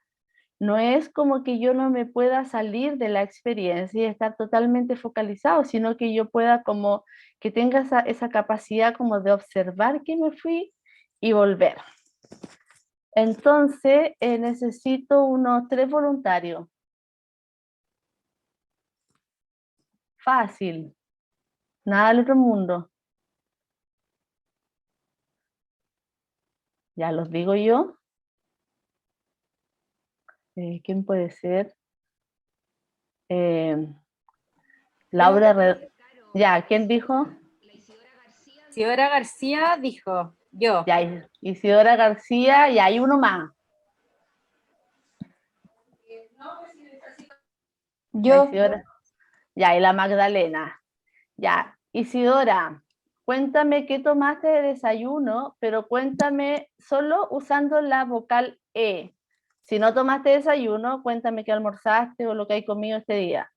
No es como que yo no me pueda salir de la experiencia y estar totalmente focalizado, sino que yo pueda como que tenga esa capacidad como de observar que me fui y volver. Entonces, necesito unos 3 voluntarios. fácil, nada del otro mundo. Ya los digo yo. ¿Quién puede ser? Laura Ya, ¿quién dijo? La Isidora García. Isidora García dijo, yo. Ya, Isidora García, y hay uno más. Yo. Ya, y la Magdalena. Ya, Isidora, cuéntame qué tomaste de desayuno, pero cuéntame solo usando la vocal E. Si no tomaste desayuno, cuéntame qué almorzaste o lo que hay comido este día.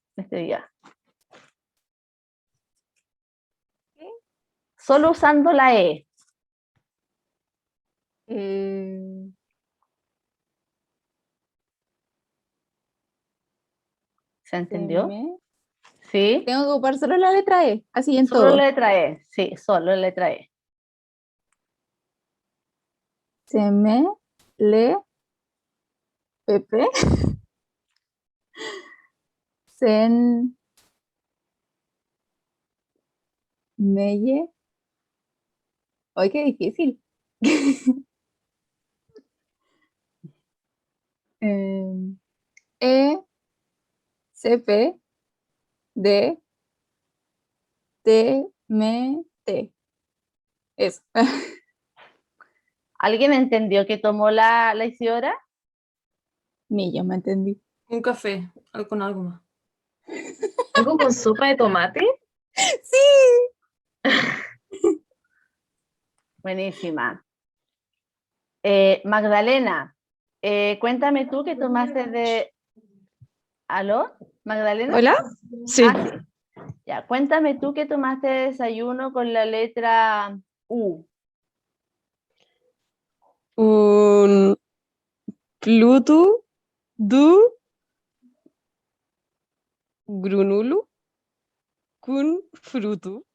Solo usando la E. ¿Se entendió? ¿Sí? Tengo que ocupar solo la letra E, así en Solo todo. letra E. Sí, solo letra E. Se me, le, pepe, sen, meye. ¡Ay, qué difícil! E, CP, D, T, me, T. Eso. ¿Alguien entendió que tomó la Isidora? Ni yo me entendí. Un café, con algo más. ¿Algo con sopa de tomate? Buenísima. Magdalena, cuéntame tú qué tomaste de... ¿Aló? ¿Magdalena? ¿Hola? Sí. Ah, sí. Ya, cuéntame tú qué tomaste de desayuno con la letra U. Un Pluto du grunulu kun frutu.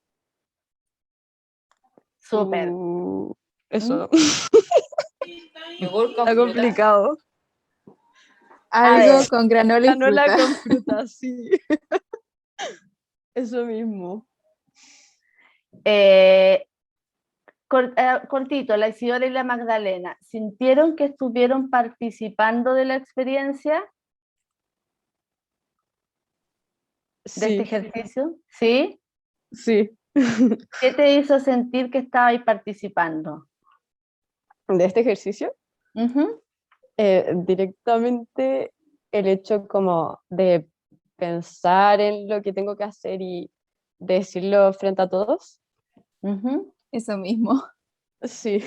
Súper. Eso. Yogur con Está frutas. complicado. Algo ver. con granola y Granola fruta. con fruta, sí. Eso mismo. Cortito, la Isidora y la Magdalena, ¿sintieron que estuvieron participando de la experiencia de este Sí, ejercicio? ¿Sí? sí. ¿Qué te hizo sentir que estabais participando? De este ejercicio, Ujú. directamente el hecho como de pensar en lo que tengo que hacer y decirlo frente a todos. Ujú. Eso mismo. Sí,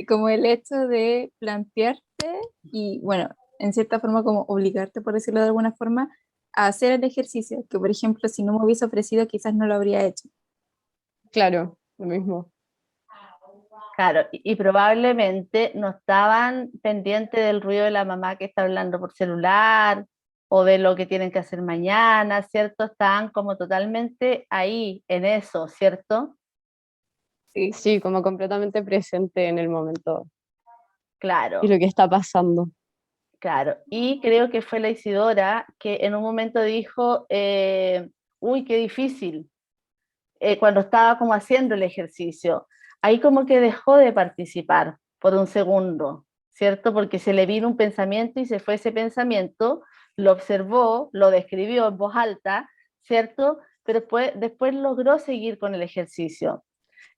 Como el hecho de plantearte y, bueno, en cierta forma como obligarte, por decirlo de alguna forma, a hacer el ejercicio, que por ejemplo, si no me hubiese ofrecido, quizás no lo habría hecho. claro, lo mismo. Claro, y probablemente no estaban pendientes del ruido de la mamá que está hablando por celular o de lo que tienen que hacer mañana, ¿cierto? Estaban como totalmente ahí, en eso, ¿cierto? Sí. Sí, como completamente presente en el momento y Claro, lo que está pasando. claro. Y creo que fue la Isidora que en un momento dijo, uy, qué difícil, cuando estaba como haciendo el ejercicio. Ahí como que dejó de participar por un segundo, ¿cierto? Porque se le vino un pensamiento y se fue ese pensamiento, lo observó, lo describió en voz alta, ¿cierto? Pero después logró seguir con el ejercicio.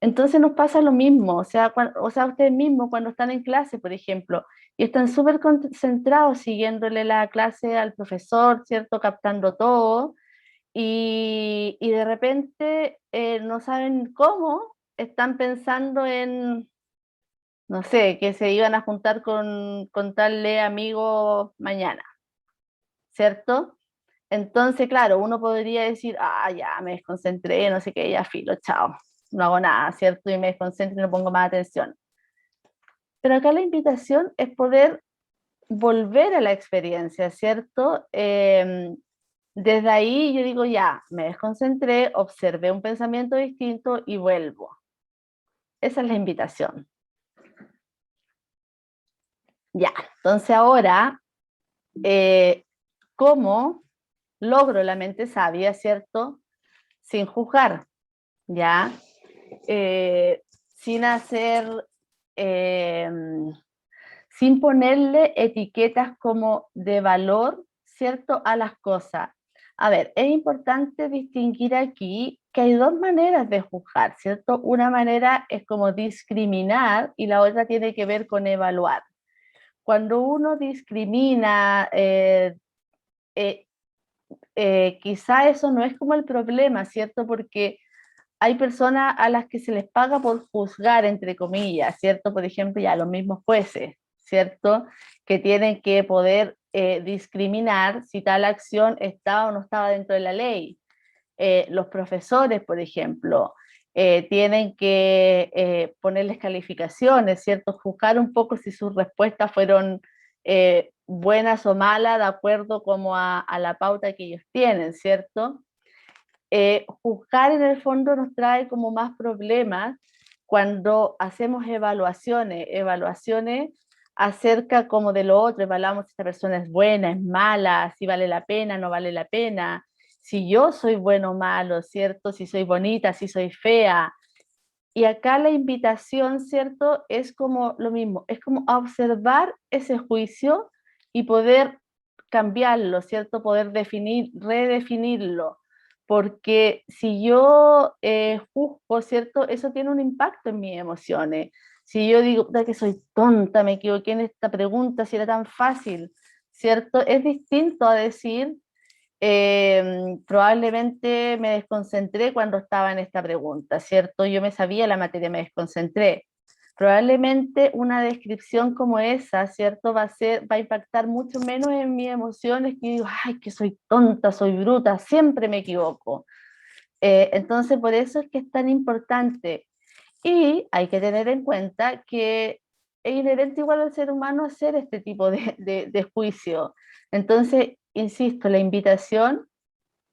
Entonces nos pasa lo mismo, o sea, ustedes mismos cuando están en clase, por ejemplo, y están súper concentrados siguiéndole la clase al profesor, ¿cierto? Captando todo, y de repente no saben cómo, están pensando en, no sé, que se iban a juntar con tal amigo mañana, ¿cierto? Entonces, claro, uno podría decir, ah, ya, me desconcentré, no sé qué, ya filo, chao, no hago nada, ¿cierto? Y me desconcentro y no pongo más atención. Pero acá la invitación es poder volver a la experiencia, ¿cierto? Desde ahí yo digo, ya, me desconcentré, observé un pensamiento distinto y vuelvo. Esa es la invitación. Ya, entonces ahora, ¿cómo logro la mente sabia, ¿cierto? Sin juzgar, ¿ya? Sin hacer, eh, sin ponerle etiquetas como de valor, ¿cierto? A las cosas. A ver, es importante distinguir aquí que hay dos maneras de juzgar, ¿cierto? Una manera es como discriminar y la otra tiene que ver con evaluar. Cuando uno discrimina, quizá eso no es como el problema, ¿cierto? Porque hay personas a las que se les paga por juzgar, entre comillas, ¿cierto? Por ejemplo, ya los mismos jueces, ¿cierto? Que tienen que poder discriminar si tal acción estaba o no estaba dentro de la ley. Los profesores, por ejemplo, tienen que ponerles calificaciones, ¿cierto? Juzgar un poco si sus respuestas fueron buenas o malas de acuerdo como a la pauta que ellos tienen, ¿cierto? Juzgar en el fondo nos trae como más problemas cuando hacemos evaluaciones acerca como de lo otro, evaluamos si esta persona es buena, es mala, si vale la pena, no vale la pena, si yo soy bueno o malo, ¿cierto? Si soy bonita, si soy fea. Y acá la invitación, ¿cierto? Es como lo mismo, es como observar ese juicio y poder cambiarlo, ¿cierto? Poder redefinirlo. Porque si yo juzgo, ¿cierto? Eso tiene un impacto en mis emociones. Si yo digo, "Da que soy tonta, me equivoqué en esta pregunta, si era tan fácil", ¿cierto? Es distinto a decir, probablemente me desconcentré cuando estaba en esta pregunta, ¿cierto? Yo me sabía la materia, me desconcentré. Probablemente una descripción como esa, ¿cierto? Va a impactar mucho menos en mis emociones, que digo, ay, que soy tonta, soy bruta, siempre me equivoco. Entonces, por eso es que es tan importante. Y hay que tener en cuenta que es inherente igual al ser humano hacer este tipo de juicio. Entonces, insisto, la invitación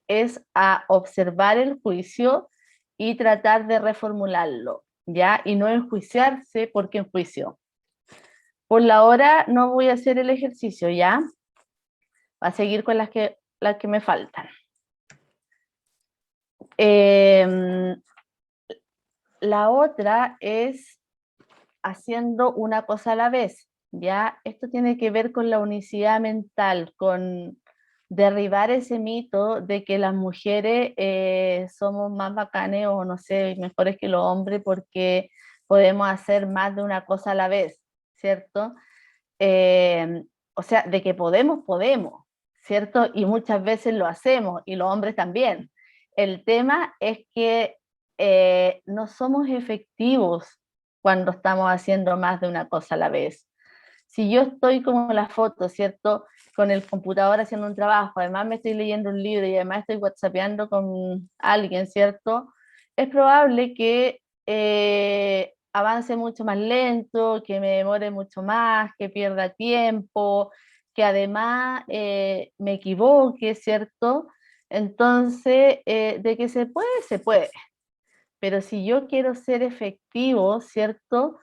es a observar el juicio y tratar de reformularlo, ¿ya? Y no enjuiciarse porque enjuicio. Por la hora no voy a hacer el ejercicio, ¿ya? Va a seguir con las que me faltan. La otra es haciendo una cosa a la vez, ¿ya? Esto tiene que ver con la unicidad mental, con derribar ese mito de que las mujeres somos más bacanes o no sé, mejores que los hombres porque podemos hacer más de una cosa a la vez, ¿cierto? O sea, de que podemos, ¿cierto? Y muchas veces lo hacemos y los hombres también. El tema es que no somos efectivos cuando estamos haciendo más de una cosa a la vez. Si yo estoy como la foto, ¿cierto? Con el computador haciendo un trabajo, además me estoy leyendo un libro y además estoy whatsappeando con alguien, ¿cierto? Es probable que avance mucho más lento, que me demore mucho más, que pierda tiempo, que además me equivoque, ¿cierto? Entonces, de que se puede, se puede. Pero si yo quiero ser efectivo, ¿cierto?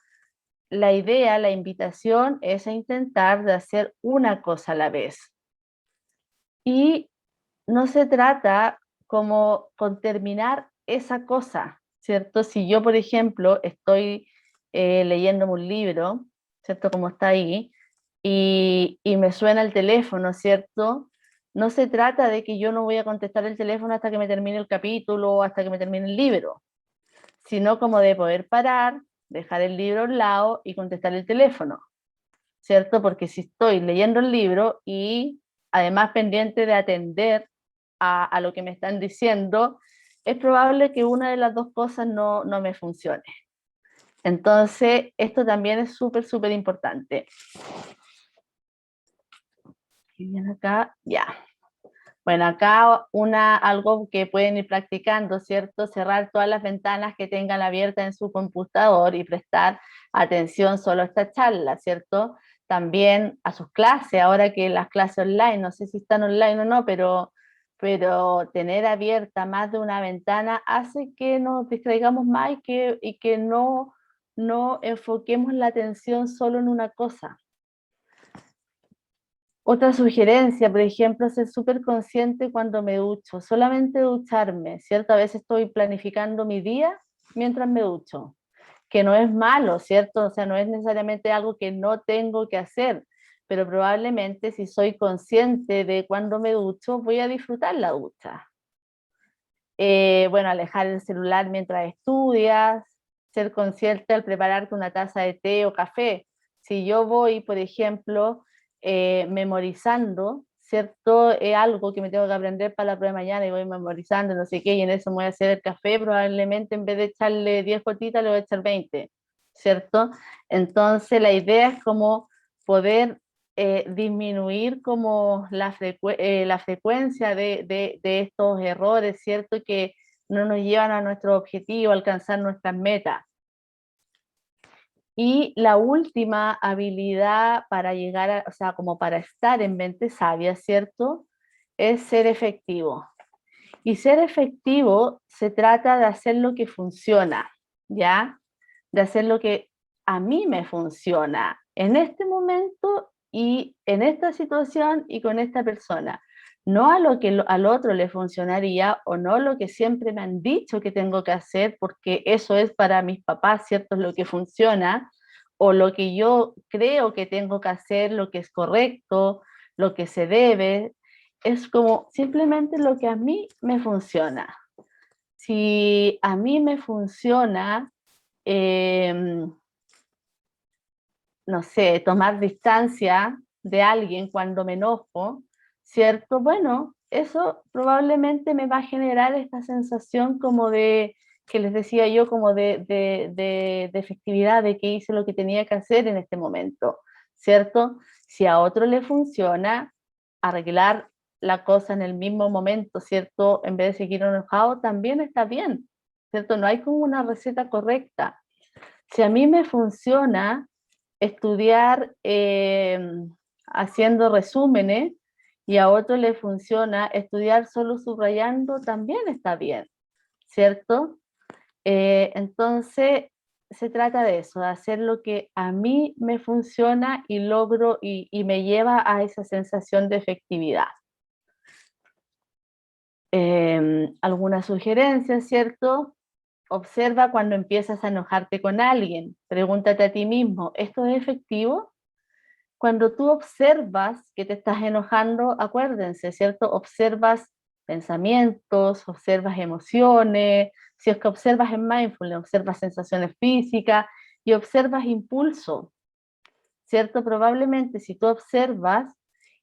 La idea, la invitación es a intentar de hacer una cosa a la vez. Y no se trata como con terminar esa cosa, ¿cierto? Si yo, por ejemplo, estoy leyéndome un libro, ¿cierto? Como está ahí, y me suena el teléfono, ¿cierto? No se trata de que yo no voy a contestar el teléfono hasta que me termine el capítulo o hasta que me termine el libro, sino como de poder parar, dejar el libro a un lado y contestar el teléfono, ¿cierto? Porque si estoy leyendo el libro y además pendiente de atender a lo que me están diciendo, es probable que una de las dos cosas no me funcione. Entonces, esto también es súper, súper importante. Y bien acá, ya. Bueno, acá algo que pueden ir practicando, ¿cierto? Cerrar todas las ventanas que tengan abiertas en su computador y prestar atención solo a esta charla, ¿cierto? También a sus clases, ahora que las clases online, no sé si están online o no, pero tener abierta más de una ventana hace que nos distraigamos más y que no enfoquemos la atención solo en una cosa. Otra sugerencia, por ejemplo, ser súper consciente cuando me ducho, solamente ducharme, ¿cierto? A veces estoy planificando mi día mientras me ducho, que no es malo, ¿cierto? O sea, no es necesariamente algo que no tengo que hacer, pero probablemente si soy consciente de cuando me ducho, voy a disfrutar la ducha. Bueno, alejar el celular mientras estudias, ser consciente al prepararte una taza de té o café. Si yo voy, por ejemplo, memorizando, ¿cierto? Algo que me tengo que aprender para la prueba de mañana y voy memorizando, no sé qué, y en eso me voy a hacer el café, probablemente en vez de echarle 10 gotitas le voy a echar 20, ¿cierto? Entonces la idea es como poder disminuir como la frecuencia de estos errores, ¿cierto? Que no nos llevan a nuestro objetivo, a alcanzar nuestras metas. Y la última habilidad para llegar a, o sea, como para estar en mente sabia, ¿cierto? Es ser efectivo. Y ser efectivo se trata de hacer lo que funciona, ¿ya? De hacer lo que a mí me funciona en este momento y en esta situación y con esta persona. No a lo que al otro le funcionaría o no lo que siempre me han dicho que tengo que hacer porque eso es para mis papás, ¿cierto? Es lo que funciona o lo que yo creo que tengo que hacer, lo que es correcto, lo que se debe, es como simplemente lo que a mí me funciona. Si a mí me funciona, no sé, tomar distancia de alguien cuando me enojo, ¿cierto? Bueno, eso probablemente me va a generar esta sensación como de, que les decía yo, como de efectividad, de que hice lo que tenía que hacer en este momento, ¿cierto? Si a otro le funciona arreglar la cosa en el mismo momento, ¿cierto? En vez de seguir enojado, también está bien, ¿cierto? No hay como una receta correcta. Si a mí me funciona estudiar haciendo resúmenes y a otro le funciona estudiar solo subrayando, también está bien, ¿cierto? Entonces, se trata de eso, de hacer lo que a mí me funciona y logro y me lleva a esa sensación de efectividad. Alguna sugerencia, ¿cierto? Observa cuando empiezas a enojarte con alguien. Pregúntate a ti mismo, ¿esto es efectivo? Cuando tú observas que te estás enojando, acuérdense, ¿cierto? Observas pensamientos, observas emociones, si es que observas en mindfulness, observas sensaciones físicas y observas impulso, ¿cierto? Probablemente si tú observas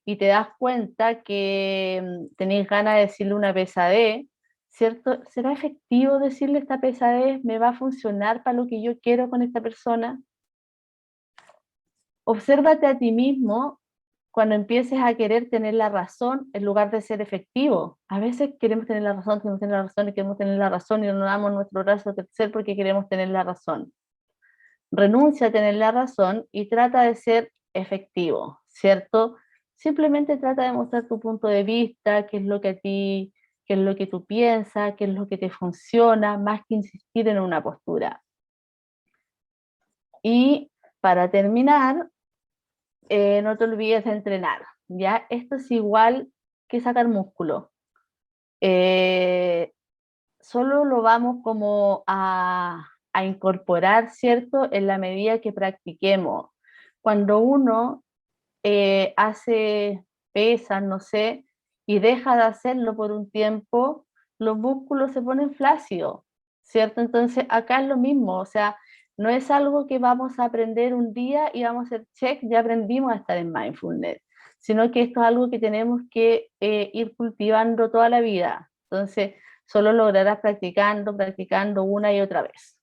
y te das cuenta que tenéis ganas de decirle una pesadez, ¿cierto? ¿Será efectivo decirle esta pesadez? ¿Me va a funcionar para lo que yo quiero con esta persona? Obsérvate a ti mismo cuando empieces a querer tener la razón en lugar de ser efectivo. A veces queremos tener la razón, queremos tener la razón y queremos tener la razón y no damos nuestro brazo a torcer porque queremos tener la razón. Renuncia a tener la razón y trata de ser efectivo, ¿cierto? Simplemente trata de mostrar tu punto de vista, qué es lo que a ti, qué es lo que tú piensas, qué es lo que te funciona, más que insistir en una postura. Y para terminar, no te olvides de entrenar, ¿ya? Esto es igual que sacar músculo. Solo lo vamos como a incorporar, ¿cierto? En la medida que practiquemos. Cuando uno hace pesas, no sé, y deja de hacerlo por un tiempo, los músculos se ponen flácidos, ¿cierto? Entonces acá es lo mismo, o sea, no es algo que vamos a aprender un día y vamos a hacer check, ya aprendimos a estar en mindfulness, sino que esto es algo que tenemos que ir cultivando toda la vida. Entonces, solo lograrás practicando, practicando una y otra vez.